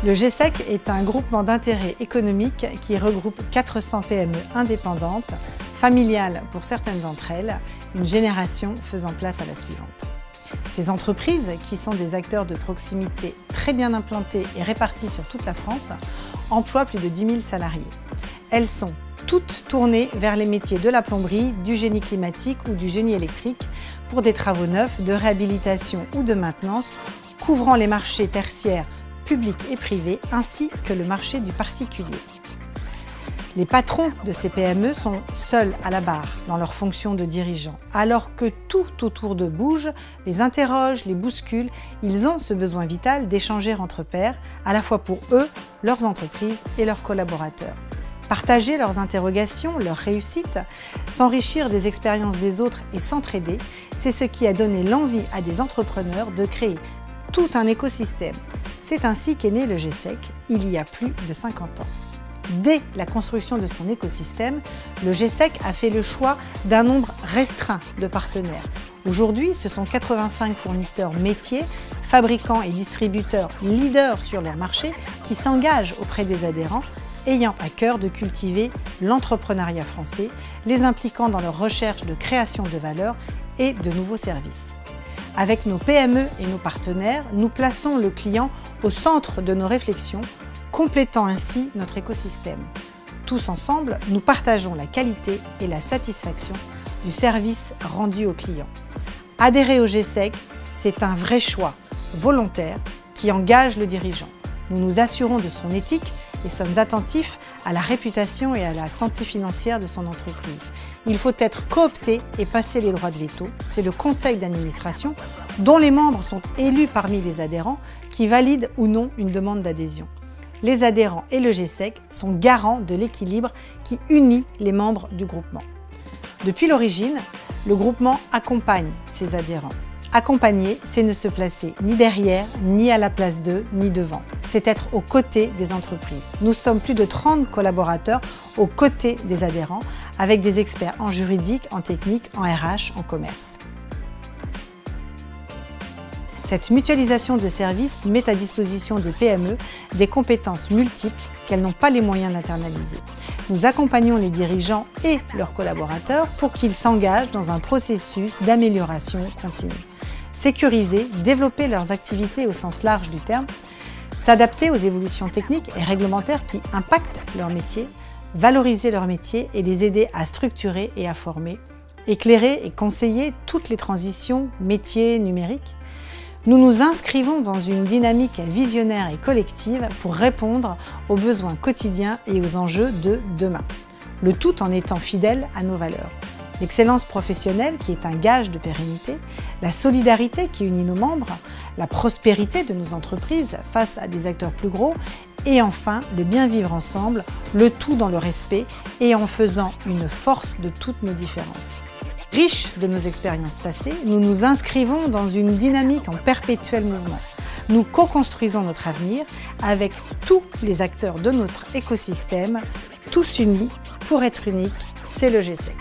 Le GSEC est un groupement d'intérêt économique qui regroupe 400 PME indépendantes, familiales pour certaines d'entre elles, une génération faisant place à la suivante. Ces entreprises, qui sont des acteurs de proximité très bien implantés et répartis sur toute la France, emploient plus de 10 000 salariés. Elles sont toutes tournées vers les métiers de la plomberie, du génie climatique ou du génie électrique pour des travaux neufs, de réhabilitation ou de maintenance, couvrant les marchés tertiaires publics et privés ainsi que le marché du particulier. Les patrons de ces PME sont seuls à la barre dans leur fonction de dirigeants. Alors que tout autour d'eux bouge, les interroge, les bouscule, ils ont ce besoin vital d'échanger entre pairs, à la fois pour eux, leurs entreprises et leurs collaborateurs. Partager leurs interrogations, leurs réussites, s'enrichir des expériences des autres et s'entraider, c'est ce qui a donné l'envie à des entrepreneurs de créer tout un écosystème. C'est ainsi qu'est né le GSEC, il y a plus de 50 ans. Dès la construction de son écosystème, le GSEC a fait le choix d'un nombre restreint de partenaires. Aujourd'hui, ce sont 85 fournisseurs métiers, fabricants et distributeurs leaders sur leur marché qui s'engagent auprès des adhérents, ayant à cœur de cultiver l'entrepreneuriat français, les impliquant dans leur recherche de création de valeur et de nouveaux services. Avec nos PME et nos partenaires, nous plaçons le client au centre de nos réflexions, complétant ainsi notre écosystème. Tous ensemble, nous partageons la qualité et la satisfaction du service rendu aux clients. Adhérer au GSEC, c'est un vrai choix volontaire qui engage le dirigeant. Nous nous assurons de son éthique et sommes attentifs à la réputation et à la santé financière de son entreprise. Il faut être coopté et passer les droits de veto. C'est le conseil d'administration, dont les membres sont élus parmi les adhérents, qui valide ou non une demande d'adhésion. Les adhérents et le GSEC sont garants de l'équilibre qui unit les membres du groupement. Depuis l'origine, le groupement accompagne ses adhérents. Accompagner, c'est ne se placer ni derrière, ni à la place d'eux, ni devant. C'est être aux côtés des entreprises. Nous sommes plus de 30 collaborateurs aux côtés des adhérents, avec des experts en juridique, en technique, en RH, en commerce. Cette mutualisation de services met à disposition des PME des compétences multiples qu'elles n'ont pas les moyens d'internaliser. Nous accompagnons les dirigeants et leurs collaborateurs pour qu'ils s'engagent dans un processus d'amélioration continue. Sécuriser, développer leurs activités au sens large du terme, s'adapter aux évolutions techniques et réglementaires qui impactent leur métier, valoriser leur métier et les aider à structurer et à former, éclairer et conseiller toutes les transitions métiers numériques. Nous nous inscrivons dans une dynamique visionnaire et collective pour répondre aux besoins quotidiens et aux enjeux de demain. Le tout en étant fidèle à nos valeurs. L'excellence professionnelle qui est un gage de pérennité, la solidarité qui unit nos membres, la prospérité de nos entreprises face à des acteurs plus gros et enfin le bien vivre ensemble, le tout dans le respect et en faisant une force de toutes nos différences. Riches de nos expériences passées, nous nous inscrivons dans une dynamique en perpétuel mouvement. Nous co-construisons notre avenir avec tous les acteurs de notre écosystème, tous unis pour être uniques, c'est le GSEC.